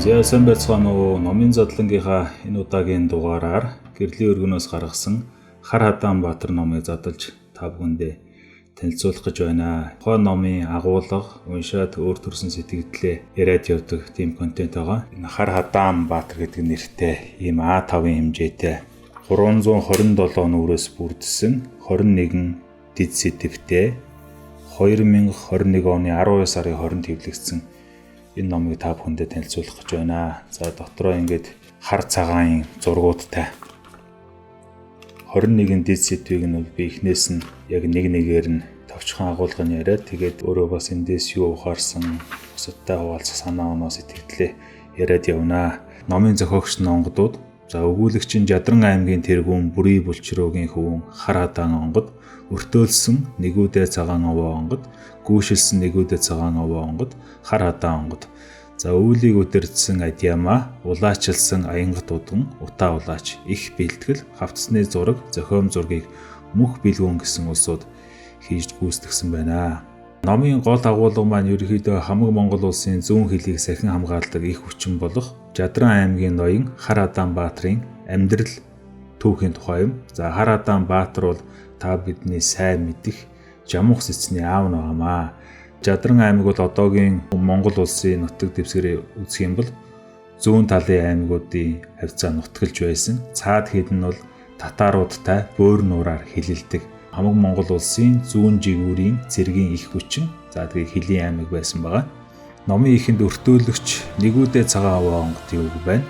За сайн байцгаана уу? Номын задлангийнхаа энэ удаагийн дугаараар гэрлийн өргөнөөс гаргасан Хар Хадаанбаатар номыг задлж та бүхэндээ танилцуулах гэж байна. Тухайн номын агуулга, уншаад өөр төрсэн сэтгэгдлээ яриад явдаг тийм контент байгаа. Энэ Хар Хадаанбаатар гэдэг нэртэй ийм А5-ын хэмжээтэй 327 нүрээс бүрдсэн 21 дид сэдвтэй 2021 оны 12 сарын 20-нд хэвлэгдсэн энэ номыг та бүхэндээ танилцуулах гэж байна. За дотроо ингээд хар цагаан зургуудтай 21 дид сэдвийг нь би эхнээс нь яг нэг-нэгээр нь товчхон агуулгын яриад тэгээд өөрөө бас эндээс юу ухаарсан бусадтай хуваалцах санаа оноо сэтгэлдлээ яриад явна. Номын зохиогч онгодууд за өгүүлэгч нь Жадран аймгийн тэргүүн Бүрий Булчируугийн хөвөн Хар Хадаан онгод, өртөөлсөн Нэгүүдээ цагаан овоо онгод, гүйшилсэн Нэгүүдээ цагаан овоо онгод, Хар Хадаан онгод. За үүлийг өдөрдсөн Адиама, улаачилсан Аянгат удам, Утаа улаач, их бэлтгэл, хавцсны зураг, зохиом зургийг мөх бэлгүүн гэсэн улсууд хийж гүйцэтгсэн байна. Номын гол агуулга маань ерөнхийдөө хамаг Монгол улсын зүүн хилийг сахин хамгаалдаг их хүчин болох Жадран аймгийн ноён Хар Хадаанбаатарын амьдрал түүхийн тухай юм. За Хар Хадаанбаатар бол та бидний сайн мэдих Жамунх сэцний аав ногоомаа. Жадран аймаг бол одоогийн Монгол улсын нутаг дэвсгэрээ үзэх юм бол зүүн талын аймагуудын хавцаа нутгалж байсан. Цаад хэд нь бол татаруудтай бөөр нуураар хилэлдэг. Хамаг Монгол улсын зүүн жигүүрийн цэргийн их хүчин. За тэгээ Хилийн аймаг байсан байгаа. Номын ихэнд өртөөлөгч Нэгүүдээ цагаан овоо онгодын үг байна.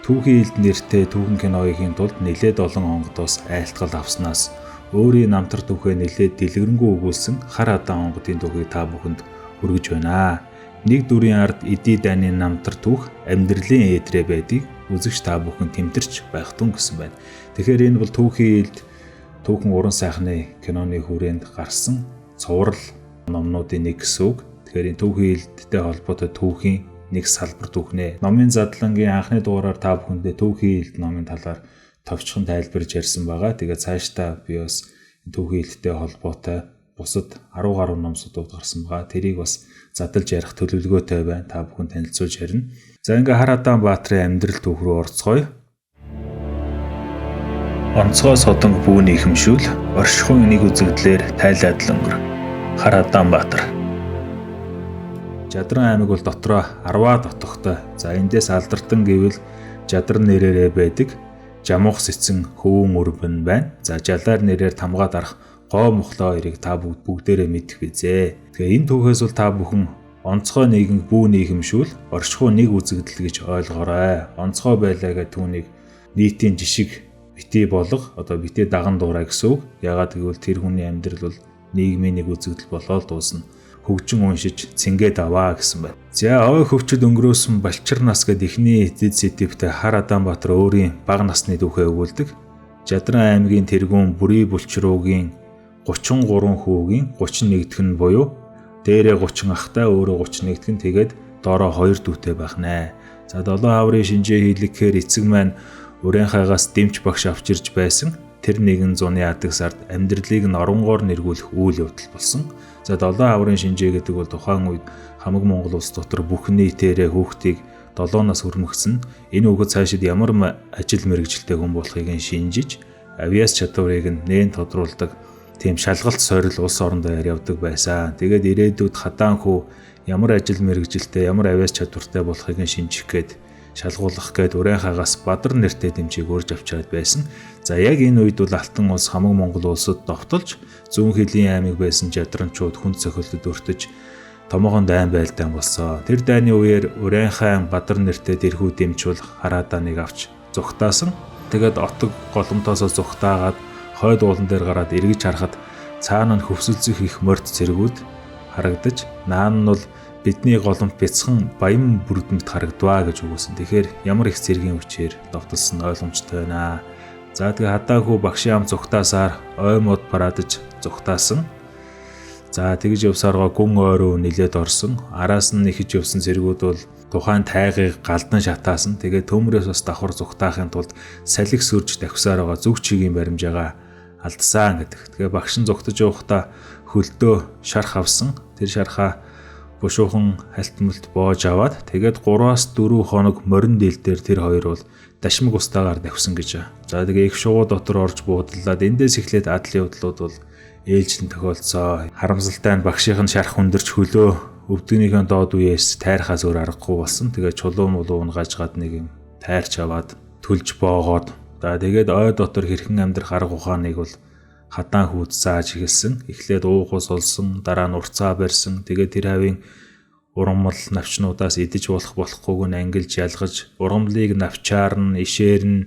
Түүхийн элд нэртэй түүхэн киногийн тулд нэлээд олон онгодоос айлтгал авснаас өөрийн намтар түүхээ нэлээд дэлгэрэнгүй өгүүлсэн Хар Хадаан онгодын түүхийг та бүхэнд хүргэж байна. Нэг дүрийн ард эдий дайны намтар түүх амьдралын ээдрээ байдгийг үзэгч та бүхэн тэмтэрч байх тун гэсэн байна. Тэгэхээр энэ бол түүхийн элд түүхэн уран сайхны киноны хүрээнд гарсан цуврал номнуудын нэг гэсэн үг. Тэгэхээр энэ түүхийн элдтэй холбоотой түүхийн нэг салбар түүхнэ. Номын задлангийн анхны дугаараар та бүхэндээ түүхийн элд номын талаар товчхон тайлбарж ярьсан байгаа. Тэгээд цаашдаа би бас түүхийн элдтэй холбоотой бусад 10 гаруй номсуудад гарсан байгаа. Тэрийг бас задлж ярих төлөвлөгөөтэй байна. Та бүхэн танилцуулж ярина. За ингээ Хар Хадаанбаатарын амьдрал түүх рүү орцгоё. Онцгой содонг бүүний ихэмшүүл, оршихуйн нэг үзэгдлэр тайлаад л өнгөр. Хар Хадаанбаатар. Жадран аймаг бол дотроо 10 дотохтой. За эндээс алдартан гэвэл Жадран нэрээрээ байдаг Жамунх сэцэн хөвөн өрбөн байна. За жалаар нэрээр тамгаа дарах гоо мухлаа хоёрыг та бүгдээрээ мэдэх бизээ. Тэгэхээр энэ түүхээс бол та бүхэн онцгой нэгэн бүүний ихэмшүүл, оршихуй нэг үзэгдэл гэж ойлгоорой. Онцгой байлаа гэх түүнийг нийтийн жишг битээ болох одоо битээ даган дуурай гэсэн үг. Ягаад гэвэл тэр хүний амьдрал бол нийгмийн нэг үзэгдэл болоод дуусна. Хөгжин уншиж цэнгээд аваа гэсэн байна. За ой хөвчөд өнгөрөөсөн Балчир нас гэд ихний дид сэдвтэй Хар Хадаанбаатар өөрийн бага насны түүхээ өгүүлдэг. Жадран аймгийн тэргүүн Бүрий Булчируугийн 33 хүүгийн 31-г нь буюу дээрээ 30 ахтай өөрөө 31-г нь тэгээд доороо 2 дүүтэй байх нэ. За 7 хаврын шинжээ хийлгэхээр эцэг маань Урианхайгаас дэмч багш авч ирж байсан. Тэр нэгэн зуны адаг сард амьдралыг нь оронгоор нэргүүлэх үйл явдал болсон. За 7 хаврын шинжээ гэдэг бол тухайн үед хамаг Монгол улс дотор бүх нийтээрээ хүүхдийг 7-оос хүрмэгсэн. Энэ хүүхэд цаашид ямар ажил мэргэжилтэй хүн болохыг нь шинжиж, авиас чадварыг нь нээн тодруулдаг тийм шалгалт сорил улс орондоо явдаг байсан. Тэгээд ирээдүйд Хадаан хүү ямар ажил мэргэжилтэй, ямар авиас чадвартай болохыг нь шинжих гээд шалгуулах гээд Урианхайгаас Бадар нэртэй дэмжийг өрж авчираад байсан. За яг энэ үед бол Алтан улс хамаг Монгол улсад довтолж зүүн хилийн аймаг байсан Жадранчууд хүнд цохилтод өртөж томоохон дайн байлдаан болсон. Тэр дайны үеэр Урианхай Бадар нэртэй дэрхүү дэмч бол Хар Хадааныг авч зүхтаасан. Тэгээд отог голомтоосоо зүхтаагаад хойд уулан дээр гараад эргэж харахад цаана нь хөвсөлцөх их морд цэргүүд харагдаж, наан нь бол бидний голомт бяцхан баян бүрдэмт харагдваа гэж үгүйсэн. Тэгэхээр ямар их цэргийн хүчээр довтолсон ойлгомжтой байна. За тэгээ Хадаан хүү багшийн ам зүхтаасаар ой мод парадж зүхтаасан. За тэгж явсаргаа гүн ойроо нилээд орсон. Араас нь ихэж явсан цэргүүд бол тухайн тайгыг галдан шатаасан. Тэгээ төмрөөс бас давхар зүхтаахын тулд салхи сүрж давхсаар байгаа зүг чигийн баримжаагаа алдсан гэдэг. Тэгээ багш нь зүхтаж явахдаа хөлдөө шарх авсан. Тэр шархаа бушуухан хальтмалт боож аваад тэгээд 3-4 хоног морин дийл дээр тэр хоёр бол дашмаг устаагаар давхсан гэж. За тэгээ их шувуу дотор орж буудлаад эндээс эхлээд адлын удлууд бол ээлжлэн тохиолдсоо. Харамсалтай нь багшийн шарх хүндэрч хөлөө өвдгөнийхөө доод үеэс тайрхаас өөр аргагүй болсон. Тэгээ чулуу мулуу унгажгаад нэг юм тайрч аваад төлж боогоод. За тэгээд ой дотор хэрхэн амьдрах арга ухааныг бол хадаан хүүд зааж эхэлсэн. Эхлээд уухус олсон, дараа нь урцаа барьсан. Тэгээд тэр хавийн ургамал навчнуудаас идэж болохгүйг нь ангилж ялгаж, ургамлыг навчаар нь, ишээр нь,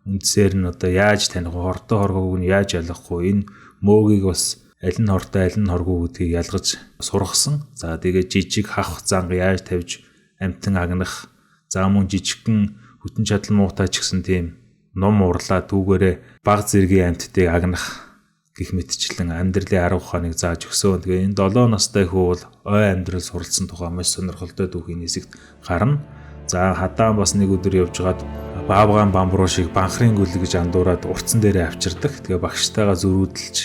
үндсээр нь одоо яаж таних вэ? Хортой хоргоог нь яаж ялгахгүй? Энэ мөөгийг бас аль нь хортой, аль нь хоргүй гэдгийг ялгаж сургасан. За тэгээд жижиг хавх занг яаж тавьж амтан агнах. За мөн жижигхэн хүтэн чадал муутай ч гэсэн тийм ном урлаа түүгээрээ баг зэргийн амттыг агнах гэх мэтчлэн амьдралын арга ухааныг зааж өгсөн. Тэгээ энэ 7 настай хүү бол ой амьдрал суралцсан тухай маш сонирхолтой түүхийн хэсэгт гарна. За хадаан бас нэг өдөр явжгаад баабгаан бамбруу шиг банхрын гүлэг гэж андуураад уртсан дээрээ авчирдаг. Тэгээ багштайгаа зөрүүдэлж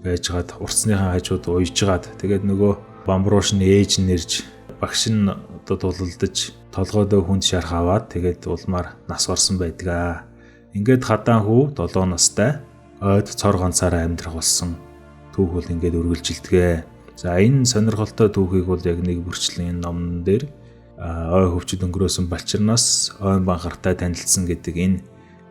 байжгаад уртсныхаа хажууд уйжгаад тэгээд нөгөө бамбрууш нь ээж нэрж багш нь одоо тулалдаж толгойдоо хүнд шарх аваад тэгээд улмаар нас орсон байдаг. Ингээд хадаан хүү 7 настай ойд цор ганцаараа амьдрах болсон түүх бол ингээд үргэлжилдэгэ. За энэ сонирхолтой түүхийг бол яг нэг бүрчлэн энэ номн дээр ой хөвчөд өнгөрөөсөн балчирнаас ойн банхартай танилцсан гэдэг энэ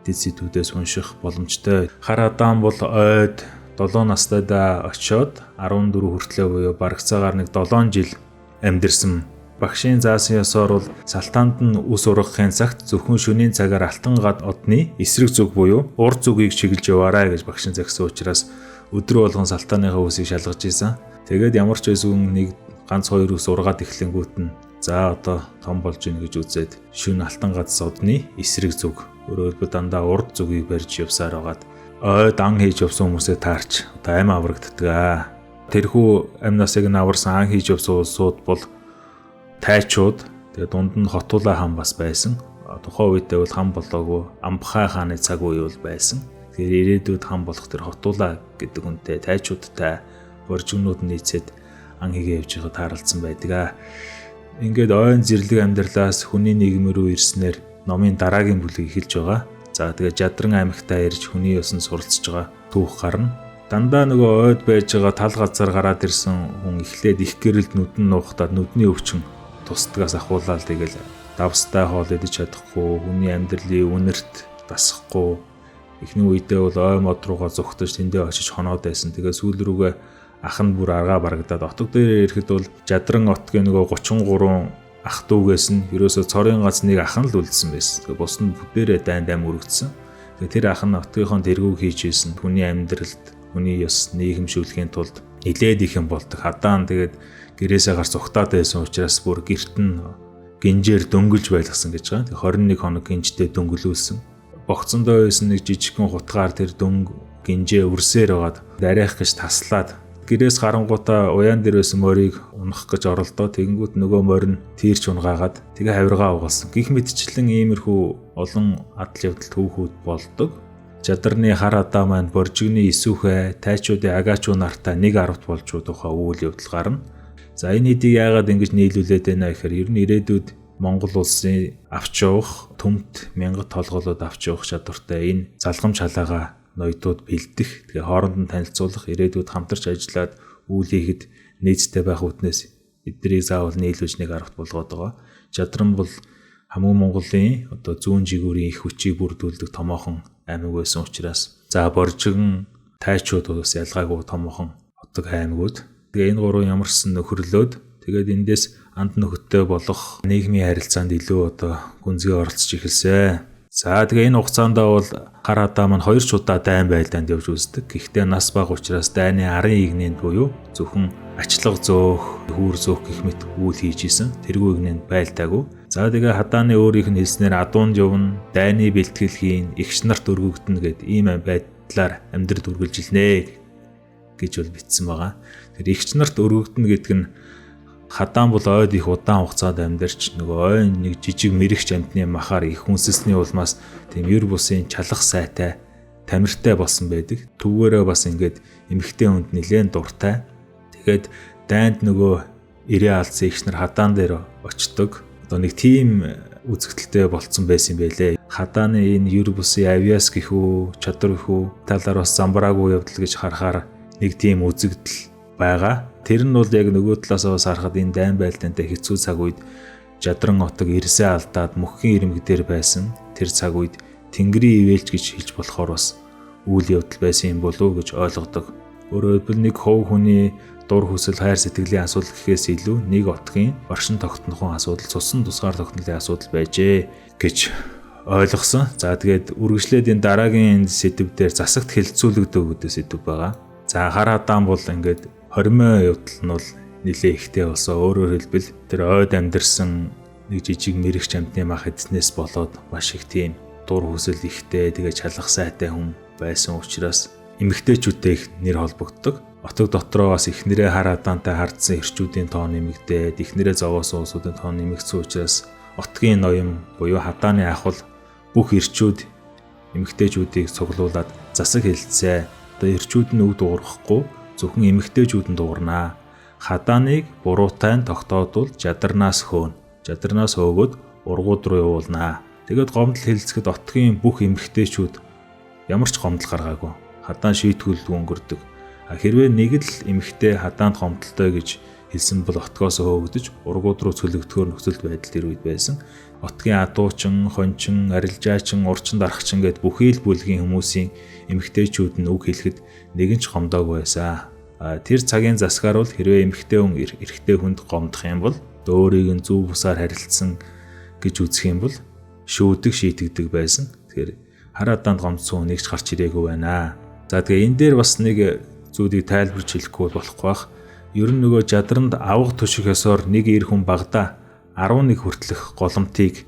дэд сэдвүүдээс унших боломжтой. Хар Адам бол ойд 7 настайдаа очиод 14 хүртлэе буюу бараг цагаар нэг 7 жил амьдэрсэн. Багшийн заасан ёсоор бол салтаанд нь ус ургахын цагт зөвхөн шөнийн цагаар алтан гад одны эсрэг зүг буюу урд зүгийг чиглэж яваарай гэж багшийн загсан учраас өдрө болгон салтааныхаа үсийг шалгаж ийсэн. Тэгээд ямар ч байсан нэг ганц хоёр ус ургаад эхлэнгүүт нь за одоо том болж ийн гэж үзээд шөнө алтан гадс одны эсрэг зүг өөрөөр дандаа урд зүгийг барьж явсаар байгаад ойд ан хийж явсан хүмүүсээ таарч одоо амь аврагддаг. Тэрхүү амь насыг нь аварсан ан хийж явсан улсууд бол тайчууд тэгээ дунд нь Хотулаа хаан бас байсан. Тухайн үедээ бол хан болоогүй Амбхай хааны цаг үе бол байсан. Тэгэхээр ирээдүйд хан болох тэр Хотулаа гэдэг үнтэй тайчуудтай боржигнууд нийцээд ан хийгээ явж байгаад тааралцсан байдаг. Ингээд ойн зэрлэг амьдралаас хүний нийгэм рүү ирснээр номын дараагийн бүлэг эхэлж байгаа. За тэгээ Жадран аймагтаа ирж хүний ёсонд суралцж байгаа түүх гарна. Дандаа нөгөө ойд байж байгаа тал газар гараад ирсэн хүн эхлээд их гэрэлд нүдэн нуухтаад нүдний өвчин тусдгаас ахуулаад тэгэл давстай хоол идэж чадахгүй, хүний амьдралын үнэрт дасахгүй. Эхний үедээ бол ой мод руугаа зүгтэж тэндээ очиж хоноод байсан. Тэгээ сүүл рүүгээ ах нь бүр аргаа барагдаад отог дээр ирэхэд бол Жадран отгийн нөгөө 33 ах дүүгээс нь ерөөсө цорын гац нэг ах нь л үлдсэн байсан. Тэгээ бус нь бүгдээрээ дайнд өргөцсөн. Тэгээ тэр ах нь отгийнхоо тэргүүг хийж ийсэн. Хүний амьдралд, хүний ёс нийгэмшүүлэхийн тулд нилээд их юм болдог. Хадаан тэгээд гэрээсээ гарч зүгтаад байсан учраас бүр гэрт нь гинжээр дөнгөлж байлгасан гэж байгаа. Тэг 21 хоног гинжтэй дөнгөлүүлсэн. Богцондоо байсан нэг жижигхэн хутгаар тэр дөнгө гинжээ өрсөөр байгаад дарайх гэж таслаад гэрээс гарангуудаа уяан дээр байсан морийг унах гэж оролдоо. Тэгэнгүүт нөгөө морь нь тийрч унгаагаад тэгээ хавиргаа угаалсан. Гэх мэтчлэн иймэрхүү олон адал явдал түүхүүд болдог. Жадрны Хар Адам маань боржигны исүүхэ тайчуудын агаачуу нартай нэг 10-т болж тухай үйл явдал гарна. За энэ хэдийг яагаад ингэж нийлүүлээд байна гэхээр ер нь ирээдүйд Монгол улсын авч явах төмт мянгат толголоод авч явах чадвартай энэ залгамж халаагаа ноёдууд бэлдэх, тэгээ хооронд нь танилцуулах, ирээдүйд хамтарч ажиллаад үйл хийхэд нийцтэй байх үтнээс эднийг заавал нийлүүлж нэг 10-т болгоод байгаа. Жадран бол хамаг Монголын одоо зүүн жигүүрийн их хүчийг бүрдүүлдэг томоохон аймаг байсан учраас за боржигн тайчууд бас ялгаагүй томоохон хотог аймагуд. Тэгээ энэ гурван ямарсан нөхөрлөөд тэгээд эндээс анд нөхөдтэй болох нийгмийн харилцаанд илүү одоо гүнзгий оролцож эхэлсэн. За тэгээ энэ хугацаанд бол Хар Адам маань 2 удаа дайн байлдаанд явж үздэг. Гэхдээ нас бага учраас дайны арын игнэнд буюу зөвхөн ачлага зөөх, хүүр зөөх гэх мэт үйл хийж исэн. Тэргүй игнэнд байлдаагүй. За тэгээ Хадааны өөрийнх нь хэлснээр адуунд явна, дайны бэлтгэл хийн, эгч нарт өргөгдөнө гэд ийм байдлаар амьдрал үргэлжилнэ гэж бол бичсэн байгаа. Тэр эгч нарт өргөгдөнө гэдэг нь Хадаан бол ойд их удаан хугацаанд амьдарч нөгөө ойн нэг жижиг мэрэгч амьтны махаар их хүнсэлсний улмаас тийм ер бусын чалах сайтай тамиртай болсон байдаг. Түүгээрээ бас ингээд эмэгтэй хүнд нэлээд дуртай. Тэгээд дайнд нөгөө ирээ алдсан ихнэр хадаан дээр очдог. Одоо нэг тийм үзэгдэлтэй болцсон байсан юм байлээ. Хадааны энэ ер бусын авиас гэх үү, чадвар гэх үү талаар бас замбраагүй явдал гэж харахаар нэг тийм үзэгдэл байгаа. Тэр нь бол яг нөгөө талаас бас харахад энэ дайн байлдаантай хэцүү цаг үед Жадран отог ирсээ алдаад мөххийн ирмэг дээр байсан. Тэр цаг үед Тэнгэрийн ивэлж гэж хэлж болохоор бас үйл явдал байсан юм болов уу гэж ойлгодог. Өөрөөр хэлбэл нэг хов хүний дур хүсэл хайр сэтгэлийн асуудал гэхээс илүү нэг отгийн оршин тогтнохын асуудал, цусан тусгаар тогтнолын асуудал байжээ гэж ойлгосон. За тэгээд үргэлжлээд энэ дараагийн сэдв дээр засагт хэлэлцүүлэгдөө гэдэг сэдв байгаа. За хар хадаан бол ингээд хоримой явдал нь бол нэлээ ихтэй болсон. Өөрөөр хэлбэл тэр ойд амьдэрсэн нэг жижиг мэрэгч амьтны мах эзнээс болоод маш их тийм дур хүсэл ихтэй, тэгээ чалах сайтай хүн байсан учраас эмэгтэйчүүдтэй их нэр холбогддог. Отог дотроо бас эхнэрээ хар хадаантай хардсан эрчүүдийн тоо нэмэгдээд, эхнэрээ зовоосон улсуудын тоо нэмэгдсэн учраас отгийн ноён буюу хадааны ахвал бүх эрчүүд эмэгтэйчүүдийг цуглуулад засаг хэлцээ. Одоо эрчүүд нь үг дуурахгүй зөвхөн эмэгтэйчүүд нь дуурнаа. Хадааныг буруутай нь тогтоодвол жадарнаас хөөн. Жадарнаас хөөгөөд ургууд руу явуулнаа. Тэгээд гомдол хэлцэхэд отгийн бүх эмэгтэйчүүд ямар ч гомдол гаргаагүй. Хадаан шийтгүүлд өнгөрдөг. Хэрвээ нэг л эмэгтэй хадаанд гомдолтой гэж хэлсэн бол отгоос хөөгдөж ургууд руу цөлөгдөхөөр нөхцөл байдал тэр үед байсан. Отгийн адуучин, хончин, арилжаачин, урчин дарахчин гэд бүхий л бүлгийн хүмүүсийн эмэгтэйчүүд нь үг хэлэхэд нэгэн ч гомдоогүй байсан. Тэр цагийн засгаар бол хэрвээ эмэгтэй хүн эрэгтэй хүнд гомдох юм бол өөрийг нь зөв бусаар харилцсан гэж үзэх юм бол шүүдэг шийтгдэг байсан. Тэгэхээр хар хадаанд гомдсон хүнийг ч гарч ирээгүй байна. За тэгээ энэ дээр бас нэг зүйлийг тайлбарж хэлэхгүй болохгүй бах. Ер нь нөгөө жадранд авах түшиг ёсоор нэг эр хүн багада 11 хүртэлх голомтыг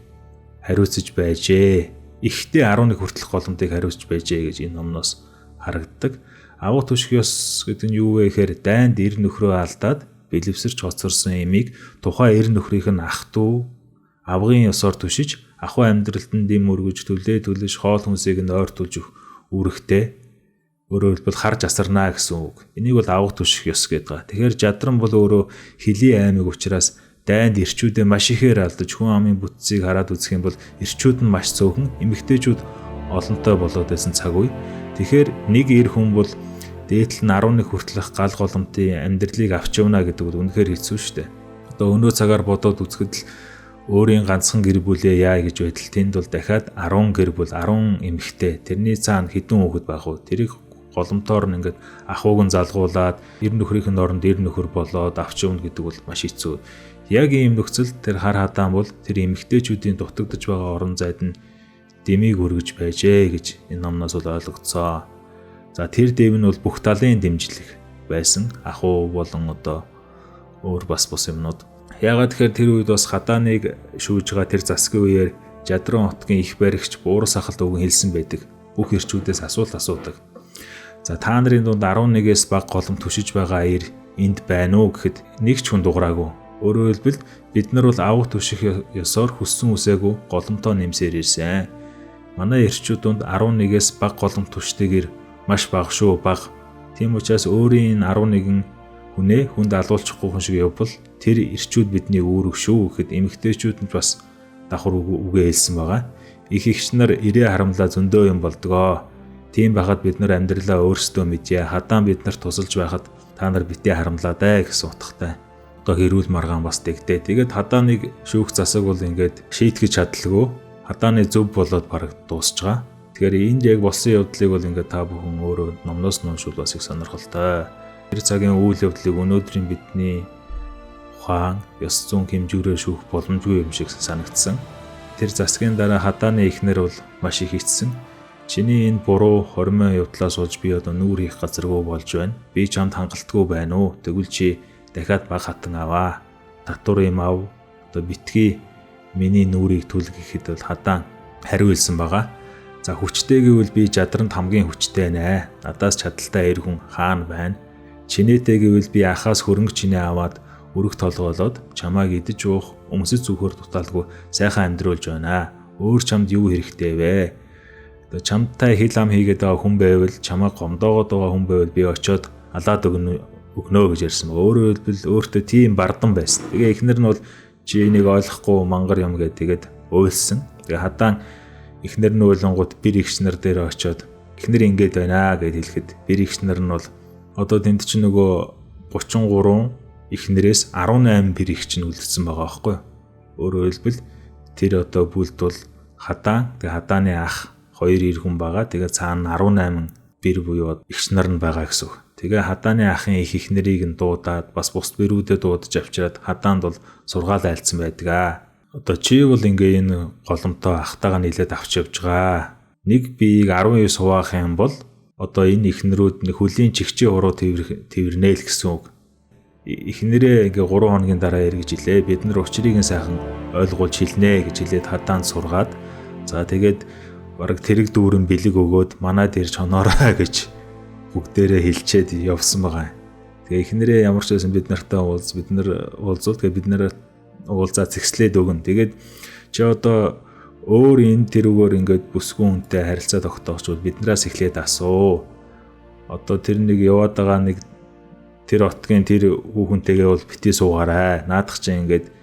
хариуцж байжээ. Ихтэй 11 хүртэлх голомтыг хариуцж байжээ гэж энэ номноос харагддаг. Авах түшиг ёс гэдэг нь юу вэ гэхээр дайнд эр нөхрөө алдаад бэлэвсэрч хоцорсон эмийг тухайн эр нөхрийнх нь ах トゥ авгын ёсоор түшиж ахуй амьдралд нь дэм өргөж төлөж хоол хүнсийг нь ойртуулж өгөх үүрэгтэй. Өөрөөр хэлбэл харж асарнаа гэсэн үг. Энийг бол авах түших ёс гэдэг. Тэгэхээр жадран бол өөрөө хилийн аймаг учраас дайнд эрчүүдээ маш ихээр алдаж хүн амын бүтцийг хараад үзэх юм бол эрчүүд нь маш цөөхөн, эмэгтэйчүүд олонтой болоод байсан цаг үе. Тэгэхээр нэг эр хүн бол дээдл нь 11 хүртэлх гал голомтын амьдралыг авч явна гэдэг бол үнэхээр хэцүү шүү дээ. Одоо өнөө цагаар бодоод үзэхэд л өөрийн ганцхан гэр бүлээ яа гэж байтал тэнд бол дахиад 10 гэр бүл 10 эмэгтэй тэрний цаана хэдэн хүүхэд байх вэ? Тэрийг голомтоор нь ингээд ахууг нь залгуулад эр нөхрийнх нь оронд эр нөхөр болоод авч явна гэдэг бол маш хэцүү. Яг ийм нөхцөлд тэр хар хадаан бол тэр эмэгтэйчүүдийн дутагдж байгаа орон зайд нь дэмийг өргөж байжээ гэж энэ номноос бол ойлгогдсоо. За тэр дэв нь бол бүх талын дэмжлэг байсан. Ахуу болон одоо өөр бас бус юмнууд. Яагаад тэгэхээр тэр үед бас хадааныг шүүж байгаа тэр засгийн үеэр Жадран хотгийн их баригч буурал сахалт өгөн хэлсэн байдаг. Бүх эрчүүдээс асуулт асуудаг. За та нарын дунд 11-ээс бага голом түшиж байгаа ир энд байна уу гэхэд нэг ч хүн дуграагүй. Өөрөөр хэлбэл бид нар бол авах түших ёсоор хүссэн үсээгүй голомтоо нэмсээр ирсэн. Манай эрчүүд дунд 11-ээс бага голом түштэйгэр маш бага шүү бага. Тийм учраас өөрийн 11 хүнээ хүнд алуулчихгүй хүн шиг явбал тэр эрчүүд бидний үүрэг шүү гэхэд эмэгтэйчүүд нь бас давхар үгээ хэлсэн байгаа. Их эгч нар ирээ харамлаа зөндөө юм болдгоо. Тийм байхад бид нар амьдралаа өөрсдөө мэдье. Хадаан бид нарт тусалж байхад та нар битээ харамлаа даа гэсэн утгатай. Одоо хэрүүл маргаан бас дэгдээ. Тэгээд хадааныг шүүх засаг бол ингээд шийтгэж чадлаггүй. Хадааны зөв болоод бараг дуусж байгаа. Тэгэхээр энд яг болсон явдлыг бол ингээд та бүхэн өөрөө номноос нь уншвал бас их сонирхолтой. Тэр цагийн үйл явдлыг өнөөдрийн бидний ухаан, ёс зүйн хэмжүүрээр шүүх боломжгүй юм шиг санагдсан. Тэр засгийн дараа хадааны эхнэр бол маш их эцсэн. Чиний энэ буруу хоримой явдлаас болж би одоо нүүр хийх газаргүй болж байна. Би чамд хангалтгүй байна уу? Тэгвэл чи дахиад баг хатан аваа. Татвар юм ав. Одоо битгий миний нүрийг түл гэхэд бол хадаан хариу хэлсэн байгаа. За хүчтэй гэвэл би Жадранд хамгийн хүчтэй нэ. Надаас чадaltaй эр хүн хаана байна? Чинээтэй гэвэл би ахаас хөрөнгө чинээ аваад өрөх толгоолоод чамааг идэж уух, өмсөж зүөхөр дутаалгүй сайхан амьдруулж байна. Өөр чамд юу хэрэгтэй вэ? Чамтай хил ам хийгээд байгаа хүн байвал чамаа гомдоогоод байгаа хүн байвал би очиод алаад өгнө өгнө гэж ярьсан. Өөрөөр хэлбэл өөртөө тийм бардам байсан. Тэгээ эхнэр нь бол чи энийг ойлгохгүй мангар юм гээд тэгээд уйлсан. Тэгээ хадаан эхнэр нь уйлангууд бэр ихчнэр дээр очиод эхнэр ингэж байна гэд хэлэхэд бэр ихчнэр нь бол одоо тэнд чинь нөгөө 33 эхнэрээс 18 бэр ихч нь үлдсэн байгаа байхгүй. Өөрөөр хэлбэл тэр одоо бүлд бол хадаан тэгээ хадааны ах 2 эр хүн байгаа. Тэгээ цаана 18 бэр буюу ихч нар нь байгаа гэсэн үг. Тэгээ хадааны ахын их эхнэрийг нь дуудаад бас бус бэрүүдэд дуудаж авчираад хадаанд бол сургаал айлцсан байдаг. Одоо чи бол ингээ энэ голомтоо ахтайгаа нийлээд авч явж байгаа. Нэг биеийг 19 хуваах юм бол одоо энэ эхнэрүүд хөлийн чигчээ уруу тэрнэ л гэсэн үг. Эхнэрээ ингээ 3 хоногийн дараа эргэж илээ. Бид нар учрыг нь сайхан ойлгуулж хэлнэ гэж хэлээд хадаанд сургаад за тэгээд бараг тэрэг дүүрэн бэлэг өгөөд манад ирж хоноороо гэж бүгдээрээ хэлчихэд явсан байгаа. Тэгээ эхнэрээ ямар ч байсан бид нартай уулзвал тэгээ бид нараа уулзаа зэгслээд өгнө. Тэгээд чи одоо өөр энэ тэрүүгээр ингээд бүсгүн хүнтэй харилцаа тогтоохчвол биднээс эхлээд асуу. Одоо тэр нэг яваад байгаа нэг тэр отгийн тэр хүүхэнтэйгээ бол битээ суугаарай. Наадах чинь ингээд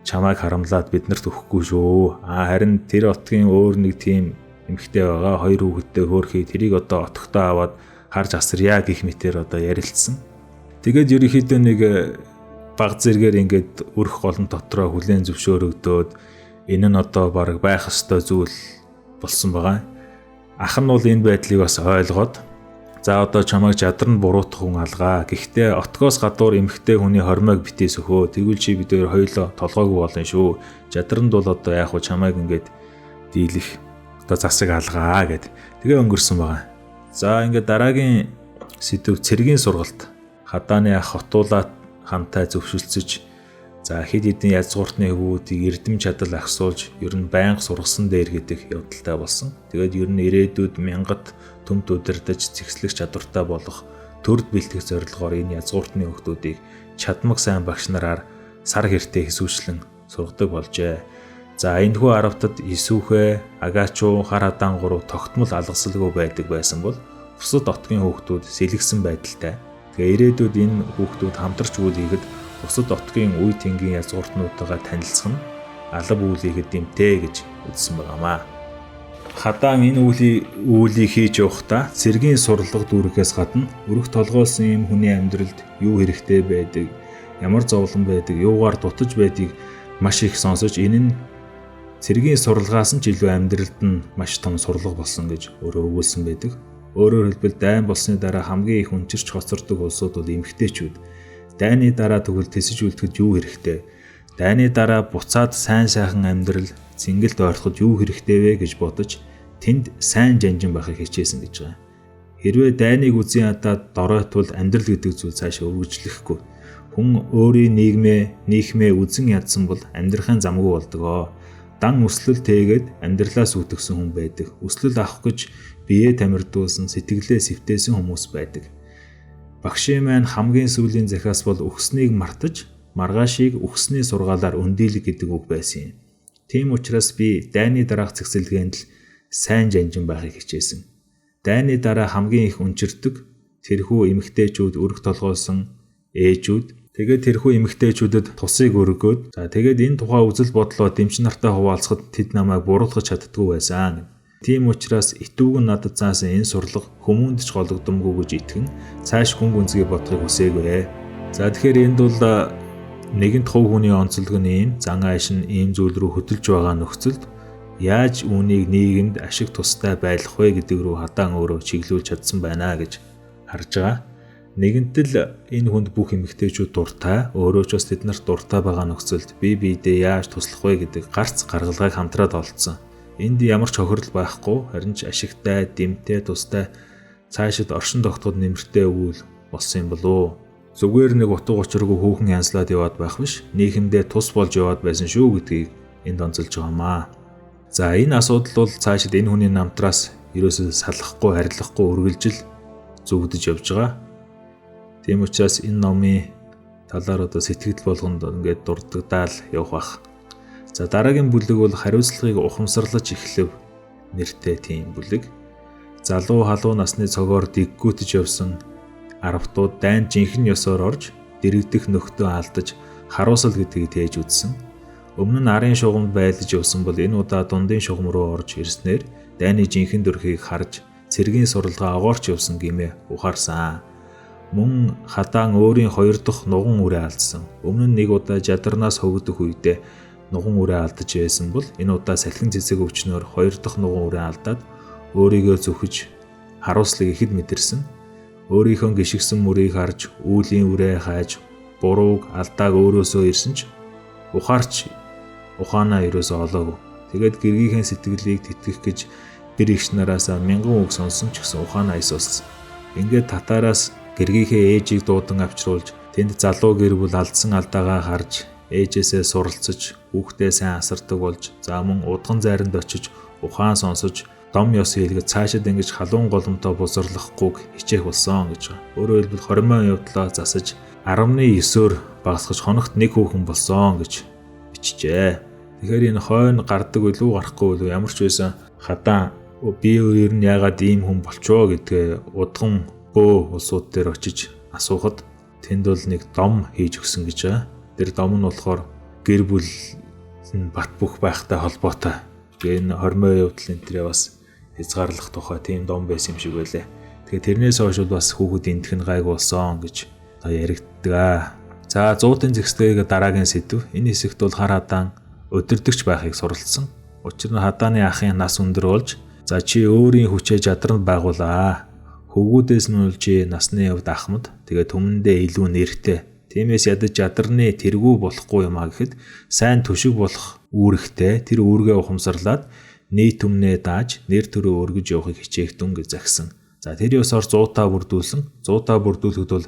чамайг харамлаад биднэрт өгөхгүй шүү. Харин тэр отгийн өөр нэг тийм эмхтэй байгаа. 2 хүүхэдтэй хөөрхий тэрийг одоо отогтоо аваад харж асарья гэх мэтээр одоо ярилцсан. Тэгээд ерөнхийдөө нэг баг зэргээр ингээд өрх голон дотроо хүлээн зөвшөөрөгдөөд энэ нь одоо баг байх ёстой зүйл болсон байгаа. Ах нь бол энэ байдлыг бас ойлгоод за одоо чамайг чадранд буруутах хүн алгаа. Гэхдээ отгоос гадуур эмхтэй хүний хормойг битээс өхөө. Тэгвэл чи бид хоёр хоёулаа толгойг болно шүү. Чадранд бол одоо яг хуу чамайг ингээд дийлэх одоо засаг алгаа гэд. Тэгээ өнгөрсөн байгаа. За ингээд дараагийн сэдв цэргийн сургалт. Хадааны ах хотуулаад хамтаа зөвшөлдсөж за хэд хэдэн язгууртны хөвгүүдийг эрдэм чадал ахсуулж ер нь байнга сургасан дээр гэдэг явдалтай болсон. Тэгээд ер нь ирээдүйд мянгат төмд удирдах зэгслэх чадвартай болох төрд бэлтгэх зорилгоор энэ язгууртны хөвгүүдийг чадмаг сайн багш нараар сар хэртэй хэсүүчлэн сургадаг болжээ. За энэхүү аравтад Исүхэ, Агачуу, Хар хадаан гурав тогтмол алгасалгүй байдаг байсан бол бусад отгийн хүүхдүүд сэлгсэн байдалтай. Тэгээ ирээдүйд энэ хүүхдүүд хамтарч үйл хийхэд бусад отгийн үе тэнгийн язгууртнуудаа танилцах нь алба үйл хийхэд дэмтэй гэж үзсэн байгаамаа. Хадаан энэ үйлийг хийж явахдаа цэргийн сурлага дүүргээс гадна өрх толгойлсон юм хүний амьдралд юу хэрэгтэй байдаг, ямар зовлон байдаг, юугаар дутаж байдгийг маш их сонсож энэ нь цэргийн сурлагаас нь ч илүү амьдралд нь маш том сурлага болсон гэж өөрөө өгүүлсэн байдаг. Өөрөөр хэлбэл дайн болсны дараа хамгийн их өнчирч хоцордог улсууд бол эмэгтэйчүүд. Дайны дараа тэгвэл тэсэж үлдэхэд юу хэрэгтэй? Дайны дараа буцаад сайн сайхан амьдрал цэнгэлд ойртоход юу хэрэгтэй вэ гэж бодож тэнд сайн жанжин байхыг хичээсэн гэж байгаа. Хэрвээ дайныг үзэн ядаад доройтвол амьдрал гэдэг зүйл цаашаа үргэлжлэхгүй. Хүн өөрийн нийгмээ үзэн ядсан бол амьдрахын замгүй болдгоо. Дан өслөл тэгээд амьдралаас үтгсэн хүн байдаг. Өслөл авах гэж биеэ тамирдуулсан, сэтгэлээ сэвтээсэн хүмүүс байдаг. Багшийн маань хамгийн сүүлийн захиас бол өгснийг мартаж, маргаашийг өгсний сургаалаар өндийлэг гэдэг үг байсан юм. Тийм учраас би дайны дараах зэгсэлгээнд л сайн жанжин байхыг хичээсэн. Дайны дараа хамгийн их өнчирдэг тэрхүү эмэгтэйчүүд өрг толгойсон ээжүүд тэгээд тэрхүү эмэгтэйчүүдэд тусыг өргөөд за тэгээд энэ тухай үзэл бодлоо дэмч нартай хуваалцахад тэд намайг буруутгах чаддгүй байсан. Тийм учраас итүүгэн надад заасан энэ сурлага хүмүүнд ч гологдомгүй гэж итгэн цааш хүн гүнзгий бодохыг хүсээгүй. За тэгэхээр энд бол нэгэнт хувь хүний онцлог нь ийм зан ааш нь ийм зүйл рүү хөдөлж байгаа нөхцөлд яаж үүнийг нийгэмд ашиг тустай байлгах вэ гэдэг рүү хадаан өөрөө чиглүүлж чадсан байна гэж харж байгаа. Нэгэнтэл энэ хүнд бүх эмэгтэйчүүд дуртай, өөрөө ч бас тэднэрт дуртай байгаа нөхцөлд бие биедээ яаж туслах вэ гэдэг гарц гаргалгааг хамтраад олдсон. Энд ямар ч хохирол байхгүй, харин ч ашигтай, дэмтэй, тустай цаашид оршин тогтоход нэмэртэй үйл болсон юм болов. Зүгээр нэг утга учиргүй хүүхэн янзлаад яваад байх биш, нийгэмдээ тус болж яваад байсан шүү гэдгийг энд онцолж байгаамаа. За энэ асуудал бол цаашид энэ хүний намтраас ерөөсөө салахгүй, харьлахгүй үргэлжил зүгдэж явж байгаа. Тийм учраас энэ номын талаар одоо сэтгэл болгонд ингээд дурддаал явах бах. За дараагийн бүлэг бол хариуцлагыг ухамсарлаж эхлэв нэртэй тийм бүлэг. Залуу халуун насны цогоор дэггүүтж явсан аравтууд дайн жинхэнэ ёсоор орж дэрэгдэх нөхдөө алдаж харуусал гэдгийг тээж үзсэн. Өмнө нь арын шугамд байлж явсан бол энэ удаа дундын шугам руу орж ирснээр дайны жинхэнэ дүрхийг харж цэргийн суралгаа огоорч явсан гэмээ ухаарсан. Мөн хадаан өөрийн 2 дахь нуган үрээ алдсан. Өмнө нь нэг удаа жадарнаас хөвгдөх үедээ нуган үрээ алдаж байсан бол энэ удаа салхин цэцэг өвчнөөр 2 дахь нуган үрээ алдаад өөрийгөө зүхэж харуулслыг ихэд мэдэрсэн. Өөрийнхөө гიშгсэн мөрийг харж үүлийн үрээ хайж бурууг алдааг өөрөөсөө ирсэн ч ухаарч ухаанаа ерөөсөө олоогүй. Тэгээд гэргийнхээ сэтгэлийг тэтгэх гэж бэр ихч нараас 1000 үг сонсон ч гэсэн ухаанаа исуулсан. Ингээд татараас гэргийнхээ ээжийг дуудан авчруулж тэнд залуу гэр бүл алдсан алдаагаа харж ээжээсээ суралцж хүүхдээ сайн асардаг болж за мөн удган зайранд очиж ухаан сонсож дом ёс хийлгэж цаашид ингэж халуун голомтоо бузарлахгүйг хичээх болсон гэж байна. Өөрөөр хэлбэл хоримоо явдлаа засаж 19-оор багасгаж хоногт нэг хүүхэн болсон гэж бичжээ. Тэгэхээр энэ хойно гардаг үлүү гарахгүй үлүү ямар ч байсан хадаан би ер нь яагаад ийм хүн болчоо гэдгээ удган бөө улсууд дээр очиж асуухад тэнд бол нэг дом хийж өгсөн гэж байна. Тэр дом нь болохоор гэр бүл бат бөх байхтай холбоотой. Энэ хоримоо явдал энэ төрөө бас хязгаарлах тухай тийм дом байсан юм шиг байлаа. Тэгэхээр тэрнээс хойш бас хүүхэд эндхэн гайг болсон гэж яригддаг. За 100-ын зэгсдгийг дараагийн сэдв. Энэ хэсэгт бол хар хадаан өдөрдөгч байхыг суралцсан. Учир нь хадааны ахын нас өндөр болж за чи өөрийн хүчээ чадранд байгуулаа. Хөвгүүдээс нь үлжи насны хувьд ахмад тэгээд түмэндээ илүү нэртэй. Тиймээс ядаж ядарны тэргүү болохгүй юмаа гэхэд сайн төшиг болох үүрэгтэй тэр үүргээ ухамсарлаад нийт түмнээ дааж нэр төрөө өргөж явахыг хичээх дүн гэж загсан. За тэр ёсоор 100-таа бүрдүүлсэн. 100-таа бүрдүүлэхэд бол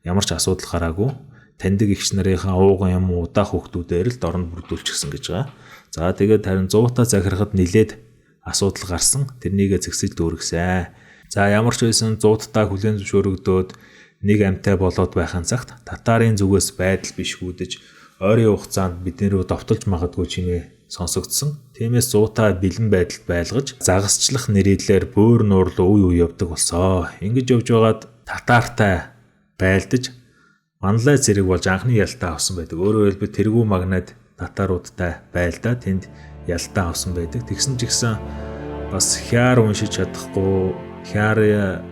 ямар ч асуудал гараагүй. Таньдаг эгч нарынхаа ууган юм удаах хүүхдүүдээр л дорнд бүрдүүлчихсэн гэж байгаа. За тэгээд харин 100-таа захирахад нилээд асуудал гарсан. Тэрнийгээ зэгсэж дүүргсэн. За ямар ч байсан 100-таа хүлээн зөвшөөрөгдөөд нэг амтай болоод байхын цагт татарын зүгээс байдал биш гүйдэж ойрын хугацаанд бидний рүү довтолж магадгүй чимээ сонсогдсон. Тиймээс 100-таа бэлэн байдалд байлгаж загасчлах нэрийдлэр бөөр нуурлуу үе үе явдаг болсон. Ингэж явж байгаад татаартай байлдаж манлай зэрэг болж анхны ялтаа авсан байдаг. Өөрөөр хэлбэл тэргүү магнад татааруудтай байлдаа тэнд ялтаа авсан байдаг. Тэгсэн ч гэсэн бас хяар уншиж чадахгүй, хяар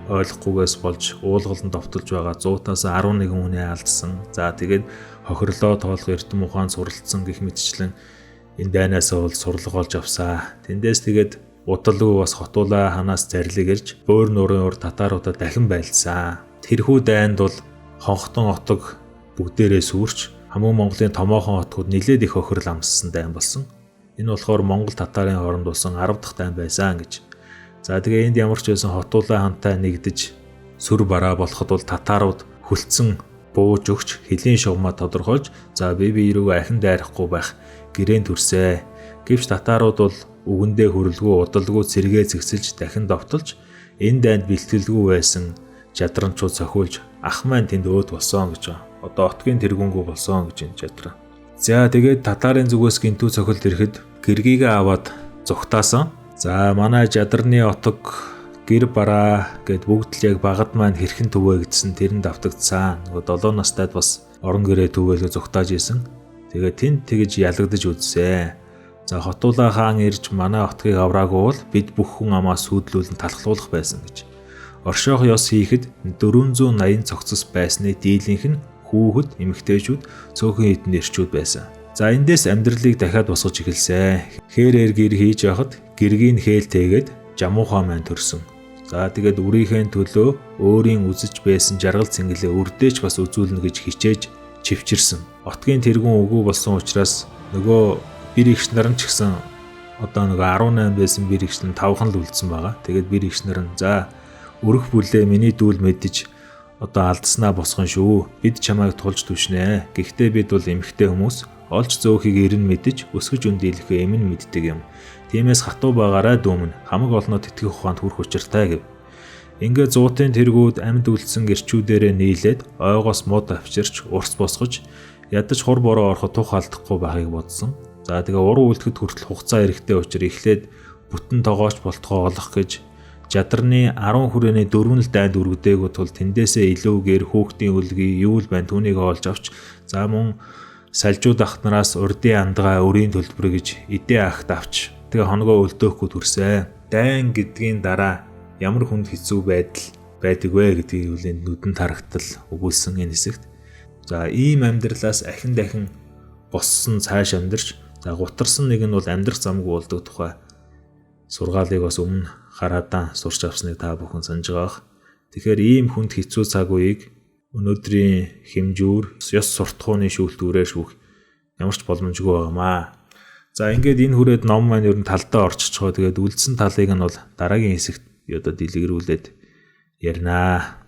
ойлгохгүйгээс болж уулгаланд довтолж байгаа 100-таас 11 хүнээ алдсан. За тэгээд хохирлоо тоолох эрдэм ухаан суралцсан гэх мэтчлэн энэ дайнасаа бол сурлага олж авсаа. Тэндээс тэгээд удалгүй бас хотуулаа ханаас зарлиг ирж бөөр нуурын ур татааруудад дахин байлдсан. Тэрхүү дайнд бол хонхтон отог бүгдээрээ сүрч хамаг Монголын томоохон хотгууд нэлээд их хохирол амссан дайн болсон. Энэ болохоор Монгол татарын хооронд болсон 10 дахь дайн байсан гэж. За тэгээ энд ямар ч байсан хотуулаа хантай нэгдэж сүр бараа болоход бол татаарууд хүлцэн бууж өгч хөлийн шугамаа тодорхойлж за би рүүгээ ахин дайрахгүй байх гэрээнд төрсэй. Гэвч татаарууд бол үгэндээ хөрөлгүй удалгүй цэргээ зэгсэлж дахин довтолж энэ дайнд бэлтгэлгүй байсан жадранчууд сохиулж ах маань тэнд өөд болсон гэж байна. Одоо отгийн тэргүүнгүү болсон гэж энэ жадраа. За тэгээд татарын зүгээс гинтүү цохилт ирэхэд гэргийгээ аваад зүгтаасан. За манай жадарны отог гэр бараа гэд бүгд л яг багад маань хэрхэн түгээгдсэн тэрэнд автагдсан. Нөгөө 7 настайд бас орон гэрээ түгээлээ зүгтааж исэн. Тэгээд тэнд тэгж ялагдаж үзсэн. За хотуулаа хаан ирж манай отгийг авраагүй бол бид бүх хүн амаа сүйдлүүлэн талхлуулах байсан гэж. Оршоох ёс хийхэд 480 цогцос байсны дийлийнх нь хүүхэд, эмэгтэйчүүд, цөөхөн хитэн эрчүүд байсан. За эндээс амьдралыг дахиад босгож эхэлсэн. Хээрээр гэр хийж явахад гэргийн хээлтэйгээд жамуухаа маань төрсөн. За тэгээд үрийнхээ төлөө өөрийн үзэж байсан жаргал цэнгэлээ үрдээч бас үзүүлнэ гэж хичээж чивчирсэн. Отгийн тэргүүн үгүй болсон учраас нөгөө бэр ихч нар нь ч гэсэн одоо нөгөө 18 байсан бэр ихч нь 5хан л үлдсэн байгаа. Тэгээд бэр ихч нар нь за өрөх бүлээ миний дүүл мэдэж одоо алдснаа босгон шүү. Бид чамайг тулж түшнэ. Гэхдээ бид бол эмэгтэй хүмүүс олж зөөхийг эрен мэдэж өсгөж өндийлэхээ эмэн мэддэг юм. Тиймээс хатуу байгаараа дүүмэн хамаг олноо тэтгэх ухаанд хүрэх учиртай гэв. Ингээд 100-ын тэргүүд амьд үлдсэн гэрчүүдээрээ нийлээд ойгоос мод авчирч урс босгож ядаж хур бороо ороход тух алдахгүй байхыг бодсон. За тэгээ уран үлдэхэд хүртэл хугацаа эрэхтэй учраас эхлээд бүтэн тогооч болтгоо олох гэж Жадарны 10 хүрээний 4 л дайнд үргэдээгүү тул тэндээсээ илүүгээр хүүхдийн үлгий юу л байна түүнийг олж авч за мөн салжууд ах нараас урдын андгаа өрийн төлбөр гэж эдээ ахт авч тэгээ хоногоо өлдөөхгүй төрсөн. Дайн гэдгийн дараа ямар хүнд хэцүү байдал байдаг вэ гэдгийг үлийн нүдэнд харагдтал өгүүлсэн энэ хэсэгт. За ийм амьдралаас ахин дахин боссон цааш амьдарч за гутарсан нэг нь бол амьдрах замгүй болдог тухай сургаалыг бас өмнө хараадан сурч авсныг та бүхэн санаж байгаах. Тэгэхээр ийм хүнд хэцүү цаг үеийг өнөөдрийн хэмжүүр ёс суртахууны шүүлтүүрээр шүүх ямар ч боломжгүй байгаамаа. За ингээд энэ хүрээд ном маань ер нь талдаа орчиж байгаа. Тэгээд үлдсэн талыг нь бол дараагийн хэсэгт одоо дэлгэрүүлээд ярина.